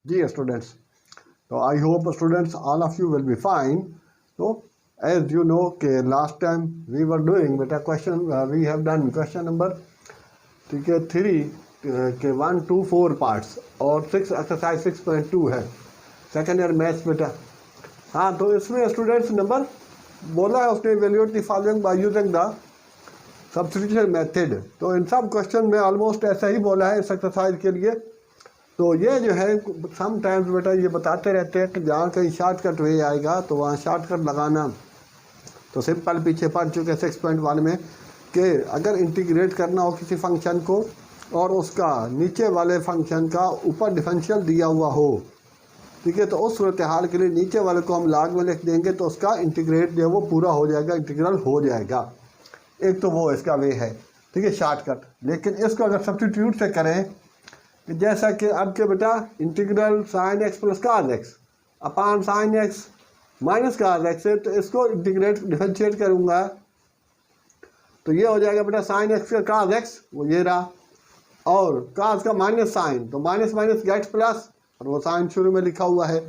जी students, तो I hope students all of you will be fine. तो as you know के last time we were doing बेटा question, we have done question number, ठीक है, 3 के 1 2 4 parts और 6 exercise 6.2 है सेकेंड ईयर मैथ्स बेटा। हाँ, तो इसमें स्टूडेंट्स नंबर बोला है उसने, evaluate the following by using the substitution method. तो इन सब क्वेश्चन में ऑलमोस्ट ऐसा ही बोला है इस एक्सरसाइज के लिए। तो ये जो है सम टाइम्स बेटा ये बताते रहते हैं कि जहाँ कहीं शॉर्टकट वे आएगा तो वहाँ शॉर्टकट लगाना। तो सिंपल पीछे पढ़ चुके 6.1 में कि अगर इंटीग्रेट करना हो किसी फंक्शन को और उसका नीचे वाले फंक्शन का ऊपर डिफरेंशियल दिया हुआ हो, ठीक है, तो उस सूरत हाल के लिए नीचे वाले को हम लॉग में लिख देंगे तो उसका इंटीग्रेट जो है वो पूरा हो जाएगा, इंटीग्रल हो जाएगा। एक तो वो इसका वे है, ठीक है, शॉर्टकट। लेकिन इसको अगर सब्स्टिट्यूट से करें, जैसा कि अब के बेटा इंटीग्रल साइन एक्स प्लस काज एक्स अपान sine x minus cos x है, तो इसको इंटीग्रेट डिफरेंशिएट करूँगा तो ये हो जाएगा बेटा साइन एक्स का काज एक्स, वो ये रहा, और काज का माइनस साइन, तो माइनस माइनस गेट प्लस, और वो साइन शुरू में लिखा हुआ है।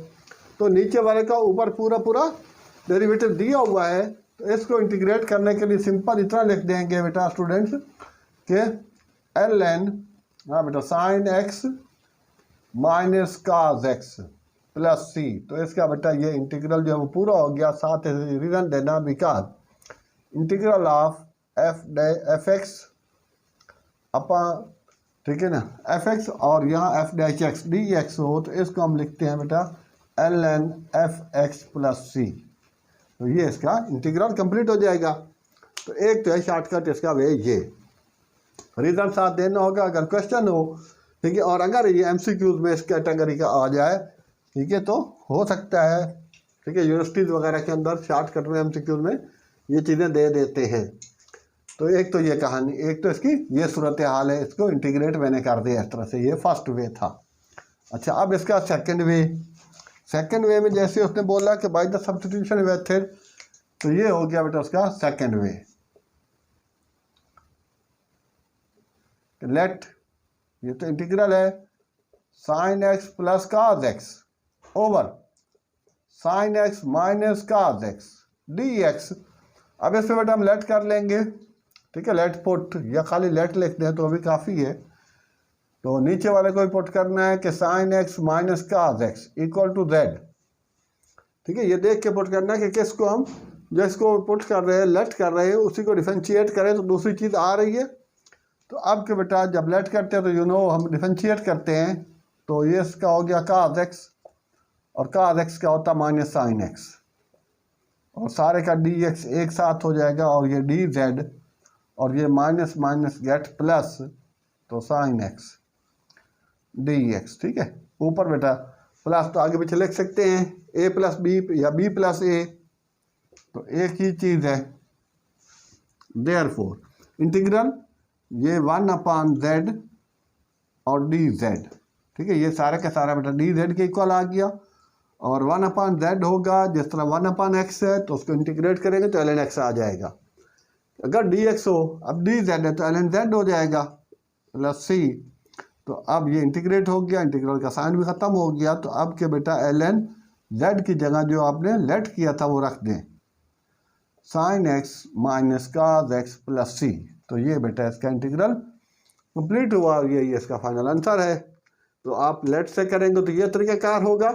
तो नीचे वाले का ऊपर पूरा पूरा डेरिवेटिव दिया हुआ है, तो इसको इंटीग्रेट करने के लिए सिंपल इतना लिख देंगे बेटा स्टूडेंट्स के एल एन, हाँ बेटा, sine x minus cos X plus C. तो इसका बेटा ये इंटीग्रल जो है वो पूरा हो गया। साथ ही रीजन देना because integral of F X upon, ठीक है ना, एफ एक्स और यहाँ F dash X D X हो, तो इसको हम लिखते हैं बेटा L N F X plus C. तो ये इसका इंटीग्रल कंप्लीट हो जाएगा। तो एक तो है शॉर्टकट इसका वे ये, रीजन साथ देना होगा अगर क्वेश्चन हो, ठीक है, और अगर ये एमसीक्यूज में इस कैटेगरी का आ जाए, ठीक है, तो हो सकता है, ठीक है, यूनिवर्सिटीज़ वगैरह के अंदर शॉर्टकट में एमसीक्यूज में ये चीज़ें दे देते हैं। तो एक तो ये कहानी, एक तो इसकी ये सूरत हाल है, इसको इंटीग्रेट मैंने कर दिया इस तरह से, ये फर्स्ट वे था। अच्छा, अब इसका सेकंड वे, सेकंड वे में जैसे उसने बोला कि बाय द सब्स्टिट्यूशन मेथड, तो ये हो गया बेटा उसका सेकंड वे। लेट, ये तो इंटीग्रल है साइन एक्स प्लस काज x over sine x minus cos x D x. अब इसमें बेटा हम लेट कर लेंगे, ठीक है, लेट पुट, या खाली लेट लिखते हैं तो अभी काफ़ी है। तो नीचे वाले को भी पुट करना है कि sine x minus cos x equal to z, ठीक है, ये देख के पुट करना है कि किसको हम जो इसको पुट कर रहे हैं, लेट कर रहे हैं, उसी को डिफरेंशिएट करें तो दूसरी चीज़ आ रही है। तो अब के बेटा जब लेट करते हैं तो यू नो हम डिफरेंशिएट करते हैं, तो ये इसका हो गया काज एक्स, और काज एक्स क्या होता है माइनस साइन एक्स, और सारे का डी एक्स एक साथ हो जाएगा, और ये डी जेड, और ये माइनस माइनस गेट प्लस, तो साइन एक्स डी एक्स, ठीक है। ऊपर बेटा प्लस तो आगे पीछे लिख सकते हैं, ए प्लस बी या बी प्लस ए, तो एक ही चीज़ है। देयरफॉर इंटीग्रल ये 1 अपान जेड और डी जेड, ठीक है, ये सारे का सारा बेटा डी जेड के इक्वल आ गया, और 1 अपान जेड होगा, जिस तरह 1 अपान एक्स है तो उसको इंटीग्रेट करेंगे तो एल एन एक्स आ जाएगा। अगर डी एक्स हो, अब डी जेड है तो एल एन जेड हो जाएगा प्लस सी। तो अब ये इंटीग्रेट हो गया, इंटीग्रल का साइन भी ख़त्म हो गया। तो अब के बेटा एल एन जेड की जगह जो आपने लेट किया था वो रख दें, sine x minus cos X plus C. तो ये बेटा इसका इंटीग्रल कंप्लीट हुआ, ये इसका फाइनल आंसर है। तो आप लेट से करेंगे तो ये तरीक़ाकार होगा,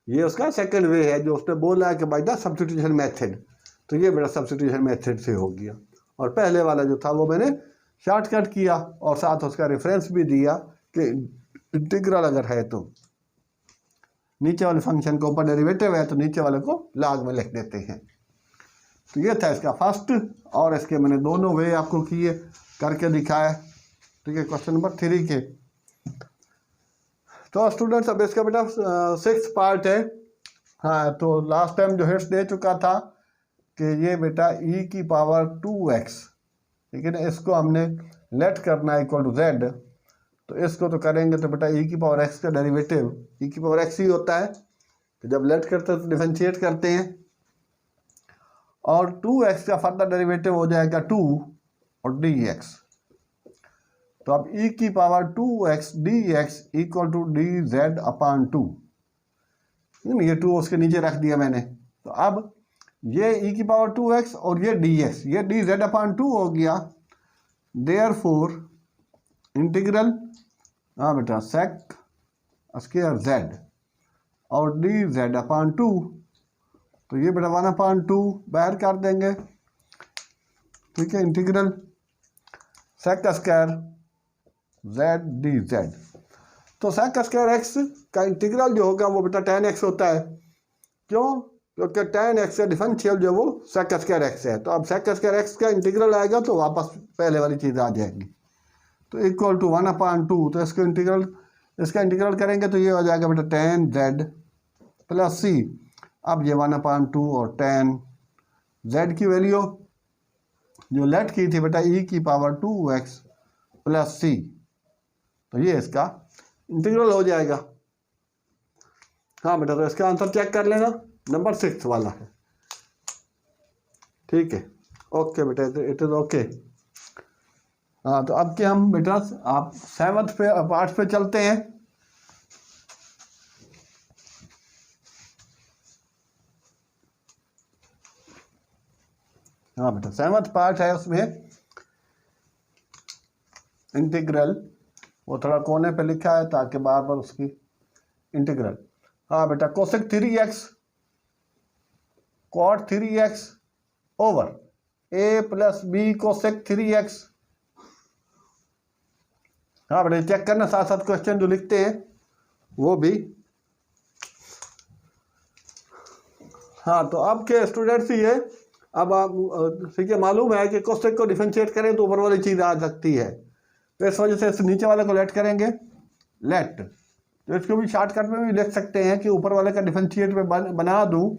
ये उसका सेकंड वे है जो उसने बोला है कि बाय द सब्स्टिट्यूशन मेथड। तो ये बेटा सब्स्टिट्यूशन मेथड से हो गया, और पहले वाला जो था वो मैंने शॉर्टकट किया, और साथ उसका रेफरेंस भी दिया कि इंटीग्रल अगर है तो नीचे वाले फंक्शन के ऊपर डेरिवेटिव है तो नीचे वाले को लॉग में लिख देते हैं। तो ये था इसका फर्स्ट, और इसके मैंने दोनों वे आपको किए करके दिखाए, ठीक है, क्वेश्चन नंबर 3 के। तो स्टूडेंट्स अब इसका बेटा 6th पार्ट है। हाँ, तो लास्ट टाइम जो हिट्स दे चुका था कि ये बेटा e की पावर 2x, ठीक है ना, इसको हमने लेट करना इक्वल टू जेड। तो इसको तो करेंगे तो बेटा e की पावर x का डेरिवेटिव e की पावर x ही होता है, तो जब लेट करते हैं तो डिफरेंशिएट करते हैं, और 2x का फर्दर डेरिवेटिव हो जाएगा 2 और dx। तो अब e की power 2x dx equal to D Z upon 2, ये 2 उसके नीचे रख दिया मैंने। तो अब ये e की पावर 2x और ये dx, ये डी जेड अपान 2 हो गया। देयरफॉर इंटीग्रल, हाँ बेटा, सेक स्क्वायर z और डी जेड अपान 2, तो ये बेटा 1/2 बाहर कर देंगे। ठीक है, integral sec square z d z. तो सेक स्क्वायर x का इंटीग्रल जो होगा वो बेटा tan x होता है। क्यों? क्योंकि tan x का डिफरेंशियल जो वो सेक स्क्वायर x है। तो अब सेक स्क्वायर x का इंटीग्रल आएगा तो वापस पहले वाली चीज़ आ जाएगी। तो इक्वल टू 1/2, तो इसका इंटीग्रल करेंगे तो ये हो जाएगा बेटा tan z प्लस c। अब ये 1/2 और tan z की वैल्यू जो लेट की थी बेटा e की पावर 2x प्लस c, तो ये इसका इंटीग्रल हो जाएगा। हाँ बेटा, तो इसका आंसर चेक कर लेना, नंबर 6 वाला है। ठीक है, ओके बेटा, इट इज़ ओके। हाँ, तो अब के हम बेटा आप 7th पार्ट पे चलते हैं। हाँ बेटा, 7th पार्ट है, उसमें इंटीग्रल, वो थोड़ा कोने पे लिखा है ताकि बार बार उसकी इंटीग्रल। हाँ बेटा, cosec 3x cot 3x over a plus b cosec 3x। हाँ बेटा, चेक करना साथ साथ क्वेश्चन जो लिखते हैं वो भी। हाँ, तो अब के स्टूडेंट्स ये अब आप ठीक है, मालूम है कि कोसेक को डिफरेंशिएट करें तो ऊपर वाली चीज़ आ सकती है, तो इस वजह से इस नीचे वाले को लेट करेंगे, लेट। तो इसको भी शॉर्टकट में भी लिख सकते हैं कि ऊपर वाले का डिफरेंशिएट में बना दूं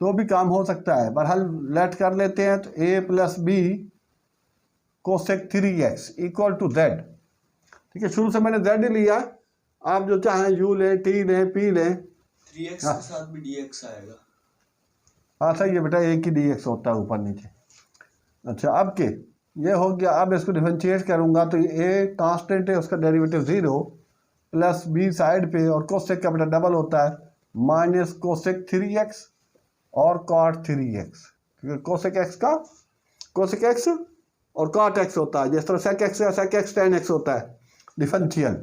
तो भी काम हो सकता है। बहरहाल लेट कर लेते हैं। तो a plus b cosec 3x equal to z। ठीक है, शुरू से मैंने z ही लिया, आप जो चाहें u लें, t लें, p लें। 3x के साथ भी dx आएगा। हाँ सही है बेटा, एक ही dx होता है ऊपर नीचे। अच्छा, अब के ये हो गया। अब इसको डिफरेंशिएट करूंगा तो ये a कांस्टेंट है, उसका डेरिवेटिव 0 प्लस b साइड पे, और कोसेक का बेटा डबल होता है माइनस कोसेक 3x और कॉट 3x। क्योंकि कोसेक x का कोसेक x और कॉट x होता है, जिस तरह सेक x या सेक x tan x होता है डिफरेंशियल।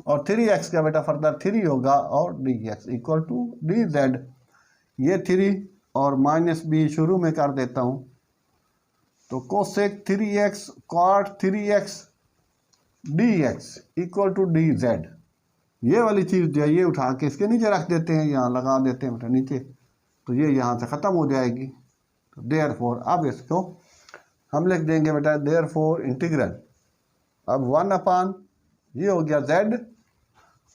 और 3x का बेटा फर्दर 3 होगा और dx इक्वल टू dz। ये 3 और माइनस b शुरू में कर देता हूँ, तो cosec 3x cot 3x dx equal to dz। ये वाली चीज़ जो है ये उठा के इसके नीचे रख देते हैं, यहाँ लगा देते हैं बेटा नीचे, तो ये यहाँ से ख़त्म हो जाएगी। तो देयरफॉर अब इसको हम लिख देंगे बेटा, देयरफॉर इंटीग्रल अब 1 ये हो गया z,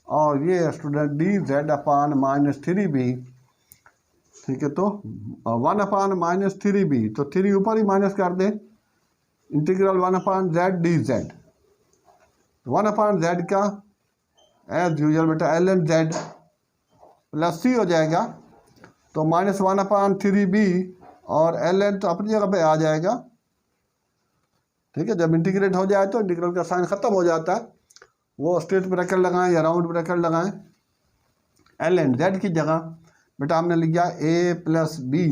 और ये स्टूडेंट डी जेड अपान -3b। ठीक है, तो 1 -3b, तो 3 ऊपर ही माइनस कर दें, integral 1/z D Z. 1/z का एज यूजल बेटा ln z प्लस c हो जाएगा, तो -1/3b और ln तो अपनी जगह पे आ जाएगा। ठीक है, जब इंटीग्रेट हो जाए तो इंटीग्रल का साइन ख़त्म हो जाता है, वो स्ट्रेट ब्रैकेट लगाएं या राउंड ब्रैकेट लगाएं। ln z की जगह बेटा हमने लिखा a plus b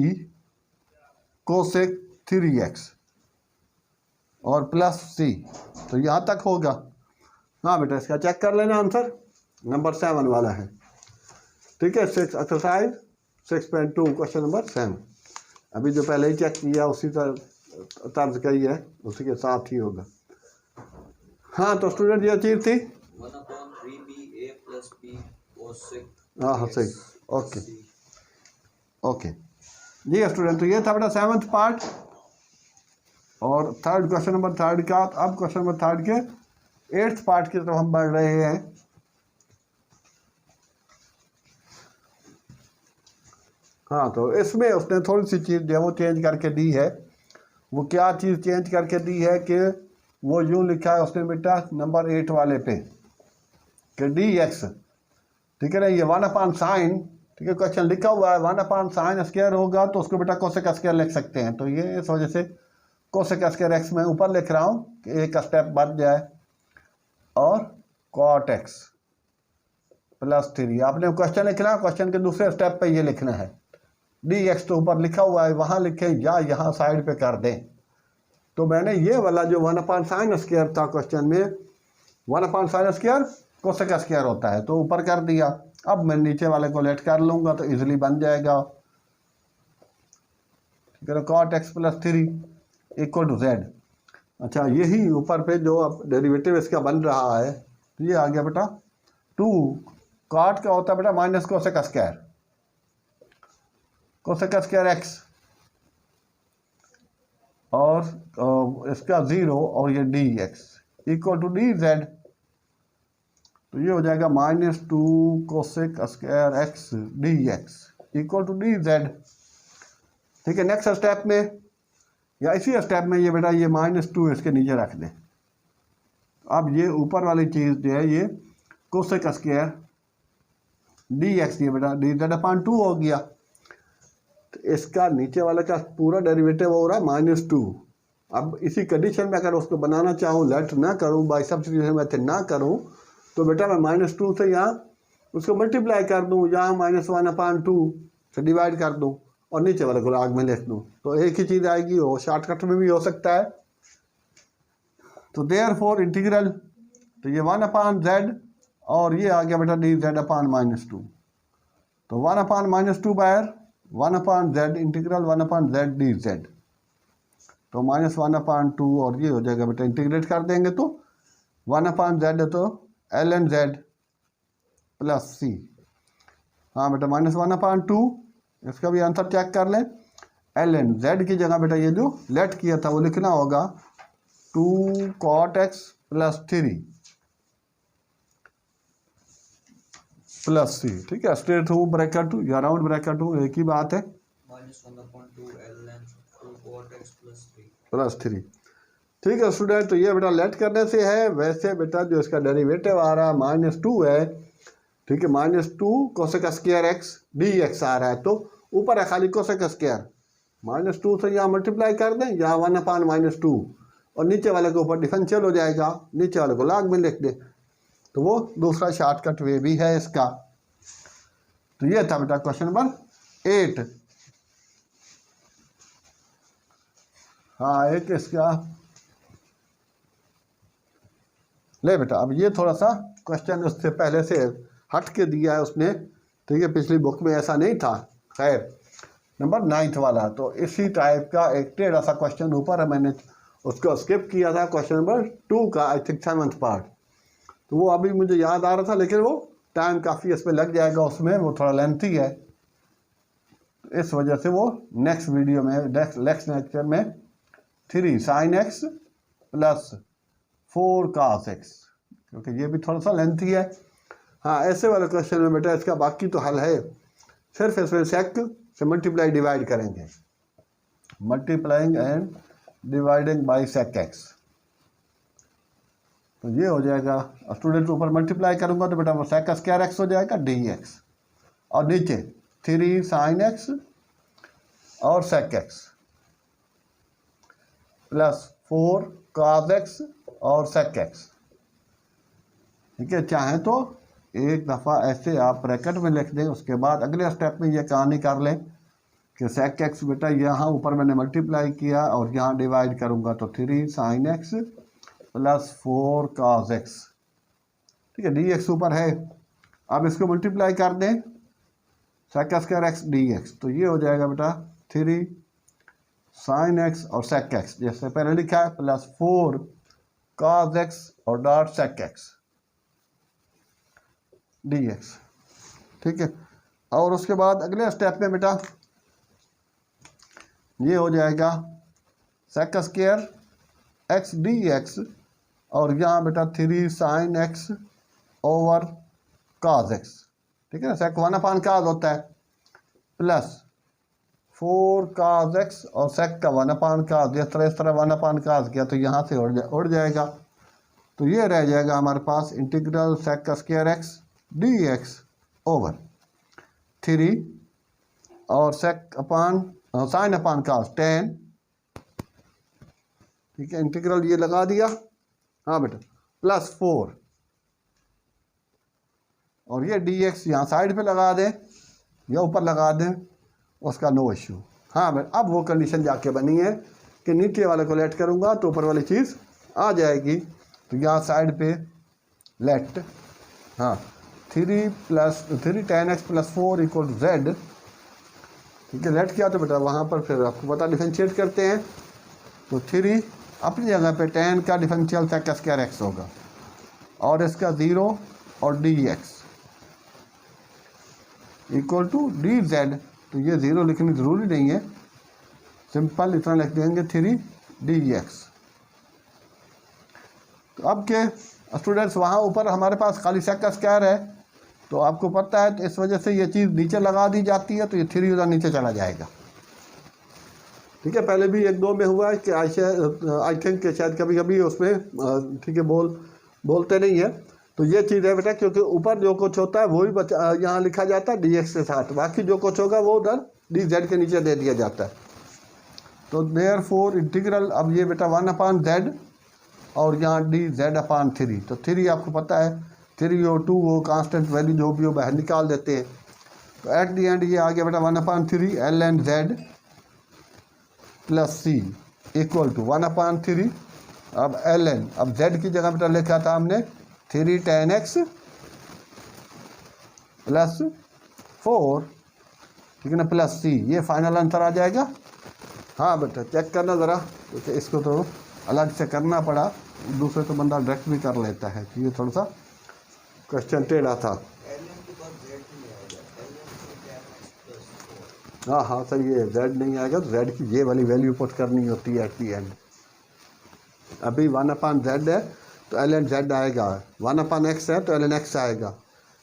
cosec 3x और प्लस c, तो यहाँ तक होगा। हाँ बेटा, इसका चेक कर लेना, आंसर नंबर 7 वाला है। ठीक है, एक्सरसाइज 6.2 क्वेश्चन नंबर 7। अभी जो पहले ही चेक किया उसी तर्ज का ही है, उसी के साथ ही होगा। हाँ, तो स्टूडेंट ये चीज़ थी 1/3b a plus b cosec। हाँ सही, ओके ओके जी स्टूडेंट। तो ये था बेटा 7th पार्ट और थर्ड क्वेश्चन नंबर 3 का। अब क्वेश्चन नंबर 3 के 8th पार्ट की तरफ हम बढ़ रहे हैं। हाँ, तो इसमें उसने थोड़ी सी चीज़ जो है वो चेंज करके दी है। वो क्या चीज़ चेंज करके दी है कि वो यूँ लिखा है उसने बेटा नंबर 8 वाले पे कि dx, ठीक है ना, ये 1/sin, ठीक है, क्वेश्चन लिखा हुआ है 1/sin स्क्वायर होगा तो उसको बेटा कोसेक स्क्वायर लिख सकते हैं। तो ये इस वजह से कोसेक स्क्वायर x में ऊपर लिख रहा हूँ कि एक स्टेप बढ़ जाए। और कॉट एक्स प्लस 3। आपने क्वेश्चन लिखना, क्वेश्चन के दूसरे स्टेप पे ये लिखना है। डी एक्स तो ऊपर लिखा हुआ है, वहाँ लिखें या यहाँ साइड पे कर दें। तो मैंने ये वाला जो 1/sin स्क्वायर था क्वेश्चन में, 1/sin स्क्वायर कोसेक स्क्वायर होता है, तो ऊपर कर दिया। अब मैं नीचे वाले को लेट कर लूँगा तो इजीली बन जाएगा। ठीक है, cot x plus 3 equal to z. अच्छा, यही ऊपर पे जो अब डेरिवेटिव इसका बन रहा है, तो ये आ गया बेटा 2 कॉट क्या होता है बेटा minus cosec square, cosec square x और इसका 0 और ये d x equal to D z. तो ये हो जाएगा -2 cosec square x D x equal to D z. ठीक है, नेक्स्ट स्टेप में या इसी स्टेप में ये बेटा ये -2 इसके नीचे रख दें। अब ये ऊपर वाली चीज़ जो है ये कोसेक स्क्वायर डी एक्स, ये बेटा डी जेड अपान 2 हो गया। तो इसका नीचे वाले का पूरा डेरिवेटिव हो रहा है -2। अब इसी कंडीशन में अगर उसको बनाना चाहूँ, लेट ना करूँ, बाई सब्स्टिट्यूशन मेथड ना करूँ, तो बेटा मैं -2 से यहाँ उसको मल्टीप्लाई कर दूँ, यहाँ -1/2 से डिवाइड कर दूँ और नीचे वाले को आग में लिख दूँ, तो एक ही चीज़ आएगी। वो शॉर्टकट में भी हो सकता है। तो देयरफॉर इंटीग्रल, तो ये 1/z और ये आ गया बेटा डी जेड अपान -2। तो 1/-2 buyer 1/z integral 1/z D z, तो -1/2 और ये हो जाएगा बेटा इंटीग्रेट कर देंगे तो 1/z तो ln z प्लस c। हाँ बेटा -1/2, इसका भी आंसर चेक कर लें। ln z की जगह बेटा ये जो लेट किया था वो लिखना होगा 2 cot x plus 3 plus c। ठीक है, स्ट्रेट थ्रू ब्रैकेट या राउंड ब्रैकेट एक ही बात है। -1/2 ln 2 cot x प्लस 3। ठीक है स्टूडेंट, तो ये बेटा लेट करने से है। वैसे बेटा जो इसका डेरिवेटिव आ रहा है -2 है। ठीक है, -2 cosec square x D X आ रहा है, तो ऊपर है खाली कोसेक स्क्वायर, -2 से यहाँ मल्टीप्लाई कर दें, यहाँ 1/-2 और नीचे वाले के ऊपर डिफरेंशियल हो जाएगा, नीचे वाले को लॉग में लिख दें। तो वो दूसरा शॉर्टकट वे भी है इसका। तो ये था बेटा क्वेश्चन नंबर 8। हाँ, एक इसका ले बेटा। अब ये थोड़ा सा क्वेश्चन उससे पहले से हट के दिया है उसने। ठीक है, पिछली बुक में ऐसा नहीं था। खैर, नंबर 9 वाला तो इसी टाइप का एक टेढ़ा सा क्वेश्चन ऊपर है, मैंने उसको स्किप किया था, क्वेश्चन नंबर 2 का, आई थिंक 7th पार्ट। तो वो अभी मुझे याद आ रहा था, लेकिन वो टाइम काफ़ी इस पर लग जाएगा, उसमें वो थोड़ा लेंथी है, इस वजह से वो नेक्स्ट वीडियो में नेक्स्ट लेक्चर में 3 sin x plus 4 cos x, क्योंकि ये भी थोड़ा सा लेंथी है। हाँ, ऐसे वाले क्वेश्चन में बेटा इसका बाकी तो हल है, सिर्फ इसमें सेक से मल्टीप्लाई डिवाइड करेंगे, multiplying and dividing by sec x. तो ये हो जाएगा, स्टूडेंट ऊपर मल्टीप्लाई करूंगा तो बेटा वो सेक स्क्वायर एक्स हो जाएगा डी एक्स, और नीचे 3 sin x और sec x plus 4 cos x और सेक एक्स। ठीक है, चाहे तो एक दफ़ा ऐसे आप ब्रैकेट में लिख दें, उसके बाद अगले स्टेप में ये कहानी कर लें कि सेक एक्स बेटा यहाँ ऊपर मैंने मल्टीप्लाई किया और यहाँ डिवाइड करूँगा तो 3 sin x plus 4 cos x। ठीक है, डी एक्स ऊपर है, अब इसको मल्टीप्लाई कर दें sec square x D x, तो ये हो जाएगा बेटा 3 sin x और सेक एक्स जैसे पहले लिखा है, प्लस 4 cos x और dot sec x D x. ठीक है, और उसके बाद अगले स्टेप में बेटा ये हो जाएगा sec square x D x और यहाँ बेटा 3 sin x over cos x। ठीक है ना, सेक 1/cos होता है, प्लस 4 cos x और सेक का 1/cos, इस तरह 1/cos किया तो यहाँ से उड़ जाएगा। तो ये रह जाएगा हमारे पास integral sec square x D X over 3 और सेक अपान साइन अपान cos 10। ठीक है, इंटीग्रल ये लगा दिया, हाँ बेटा, प्लस 4 और ये डी एक्स यहाँ साइड पे लगा दें या ऊपर लगा दें, उसका नो इश्यू। हाँ मैं अब वो कंडीशन जाके बनी है कि नीचे वाले को लेट करूँगा तो ऊपर वाली चीज़ आ जाएगी। तो यहाँ साइड पे लेट, हाँ 3 tan x + 4 = z, ठीक है। लेट किया तो बेटा वहाँ पर फिर आपको पता डिफरेंशिएट करते हैं। तो 3 अपनी जगह पे tan का डिफरेंशियल sec² x होगा और इसका 0 और dx = dz। तो ये 0 लिखनी ज़रूरी नहीं है, सिंपल इतना लिख देंगे 3 dx। तो अब के स्टूडेंट्स वहाँ ऊपर हमारे पास खाली sec² है, तो आपको पता है तो इस वजह से ये चीज़ नीचे लगा दी जाती है, तो ये 3 उधर नीचे चला जाएगा, ठीक है। पहले भी 1-2 में हुआ है कि आई थिंक कि शायद कभी कभी उसमें ठीक है बोलते नहीं है। तो ये चीज़ है बेटा, क्योंकि ऊपर जो कुछ होता है वही यहाँ लिखा जाता है dx के साथ, बाकी जो कुछ होगा वो उधर dz के नीचे दे दिया जाता है। तो देयरफॉर इंटीग्रल, अब ये बेटा 1/z और यहाँ dz/3। तो 3 आपको पता है 3 हो 2 हो कांस्टेंट वैल्यू जो भी हो बाहर निकाल देते हैं। तो एट दी एंड ये आ गया बेटा 1/3 ln z + c = 1/3। अब ln, अब z की जगह बेटा लिखा था हमने 3 tan x + 4, ठीक है ना, + c, ये फाइनल आंसर आ जाएगा। हाँ बेटा चेक करना ज़रा, क्योंकि इसको तो अलग से करना पड़ा, दूसरे तो बंदा डायरेक्ट भी कर लेता है, कि ये थोड़ा सा क्वेश्चन टेढ़ा था। हाँ सही है, z नहीं आएगा तो z की ये वाली वैल्यू पुट करनी होती है एट दी एंड। अभी 1/z है तो ln z आएगा, 1/x है तो ln x आएगा।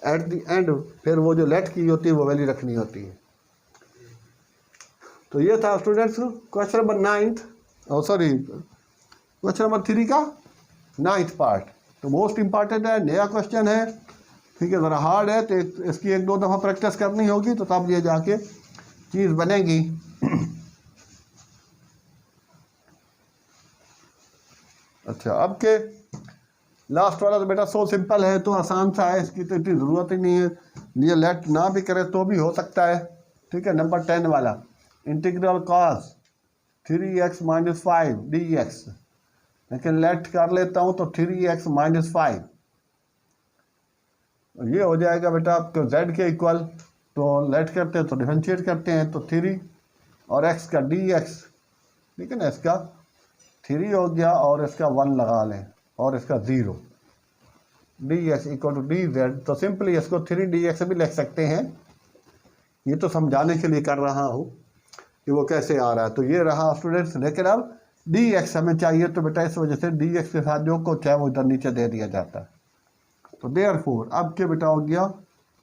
एट दी एंड फिर वो जो लेट की होती है वो वैल्यू रखनी होती है। तो ये था स्टूडेंट्स क्वेश्चन नंबर 3 का 9th पार्ट। तो मोस्ट इम्पॉर्टेंट है, नया क्वेश्चन है, ठीक है, ज़रा हार्ड है, तो इसकी 1-2 दफ़ा प्रैक्टिस करनी होगी तो तब ये जाके चीज़ बनेगी। अच्छा अब के लास्ट वाला तो बेटा सो सिंपल है, तो आसान सा है, इसकी तो इतनी ज़रूरत ही नहीं है, ये लेट ना भी करे तो भी हो सकता है, ठीक है। नंबर 10 वाला इंटीग्रल cos 3x - 5 dx, लेकिन लेट कर लेता हूँ तो 3x - 5, ये हो जाएगा बेटा आपको z के इक्वल। तो लेट करते हैं तो डिफरेंशिएट करते हैं, तो 3 और x का dx, ठीक है ना, इसका 3 हो गया और इसका 1 लगा लें और इसका 0, dx = dz। तो सिंपली इसको 3 dx भी लिख सकते हैं, ये तो समझाने के लिए कर रहा हूँ कि वो कैसे आ रहा है। तो ये रहा स्टूडेंट्स, लेकिन अब dx हमें चाहिए, तो बेटा इस वजह से dx के साथ जो कुछ है वो इधर नीचे दे दिया जाता है। तो देयरफॉर अब क्या बेटा हो गया,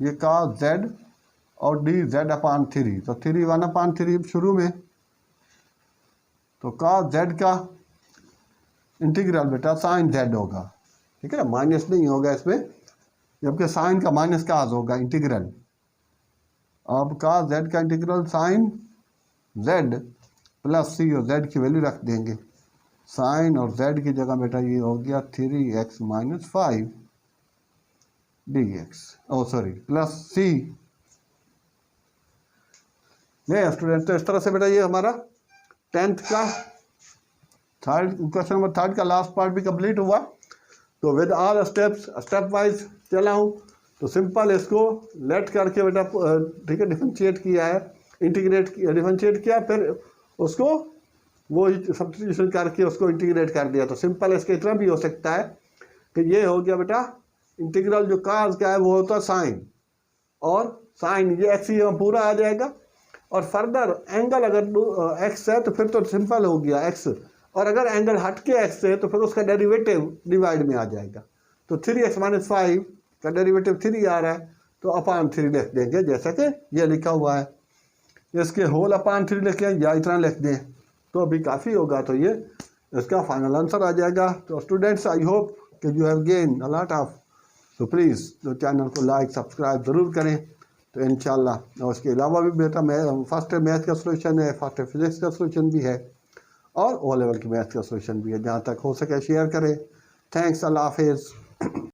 ये cos z और dz/3, तो 3 1/3 शुरू में, तो cos z का इंटीग्रल बेटा sin z होगा, ठीक है ना, माइनस नहीं होगा इसमें, जबकि साइन का माइनस का होगा इंटीग्रल। अब cos z का इंटीग्रल sin z + c, और z की वैल्यू रख देंगे, साइन और z की जगह बेटा ये हो गया 3x - 5 dx, + c। नहीं स्टूडेंट, तो इस तरह से बेटा ये हमारा 10th का क्वेश्चन नंबर 3 का लास्ट पार्ट भी कंप्लीट हुआ। तो विद ऑल स्टेप वाइज चला हूँ, तो सिंपल इसको लेट करके बेटा ठीक है डिफरेंशिएट किया है, डिफरेंशिएट किया, फिर उसको वो सब्स्टिट्यूशन करके उसको इंटीग्रेट कर दिया। तो सिंपल इसका इतना भी हो सकता है कि ये हो गया बेटा इंटीग्रल जो cos का है वो होता है साइन, और साइन ये x यहाँ पूरा आ जाएगा, और फर्दर एंगल अगर x है तो फिर तो सिंपल हो गया x, और अगर एंगल हट के x है तो फिर उसका डेरिवेटिव डिवाइड में आ जाएगा। तो 3x - 5 का डेरिवेटिव 3 आ रहा है, तो /3 लिख देंगे जैसा कि ये लिखा हुआ है, इसके होल /3 लिखें या इतना लिख दें तो अभी काफ़ी होगा, तो ये इसका फाइनल आंसर आ जाएगा। तो स्टूडेंट्स आई होप कि you have gain a lot of, तो प्लीज़ तो चैनल को लाइक सब्सक्राइब ज़रूर करें। तो इंशाल्लाह, और उसके अलावा भी बेटा फर्स्ट मैथ का सोल्यूशन है, फर्स्ट फिजिक्स का सोल्यूशन भी है, और ओ लेवल की मैथ का सोल्यूशन भी है, जहाँ तक हो सके शेयर करें। थैंक्स, अल्लाह हाफिज़।